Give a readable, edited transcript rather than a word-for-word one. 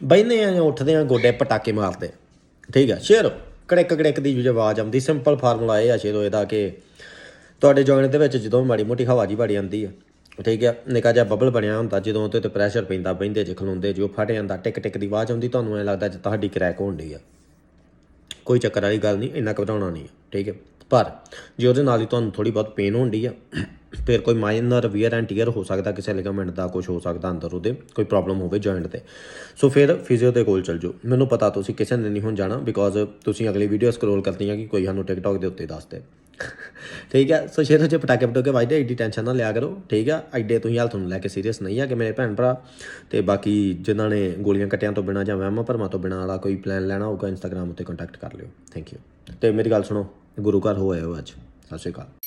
बहने उठते हैं गोडे पटाके मारते, ठीक है। शेर कड़िक कड़िक की जो आवाज़ आती, सिंपल फार्मूला यह है शेरो यदा कि तुहाडे जॉइंट दे जो माड़ी मोटी हवा जी बड़ी आती है, ठीक है, निका जिहा बबल बनया होंदा, जो तो प्रैशर पैंदा बहिंदे च खलोंदे जो फट जाता, टिक टिक की आवाज़ आती, तुहानूं ऐ लगदा जिद्दां हड्डी क्रैक होण डई है। कोई चक्कर वाली गल नहीं, इन्ना घबराउणा नहीं है, ठीक है। पर जे उहदे नाल ही तुहानूं थोड़ी बहुत पेन होण डई है, फिर कोई माइनर वीयर एंड टीयर हो सकता, किसी लिगामेंट का कुछ हो सकता, अंदर उहदे कोई प्रॉब्लम होवे जॉइंट ते, सो फिर फिजिओ के कोल चल जाओ। मैनूं पता तुसीं किसी ने नहीं हुण जाना, बिकॉज तुसीं अगली वीडियो स्क्रोल करदियां कि कोई सानूं टिकटॉक के उत्ते दस दे, ठीक है। सो शेरों च पटाके पटूके वजदे, एड्डी टेंशन ना लिया करो, ठीक है। एड्डे तुसीं हैल्थ नूं लैके सीरीयस नहीं है कि मेरे भैन भरा। तो बाकी जिन्हां ने गोलियां कट्टियां तो बिना जां वहमां भरमां तो बिना वाला कोई प्लान लैना होगा, इंस्टाग्राम उत्ते कंटैक्ट कर लिओ, थैंक यू। तो मेरी गल सुनो, गुरु घर हो आए हो अज, सत श्री अकाल।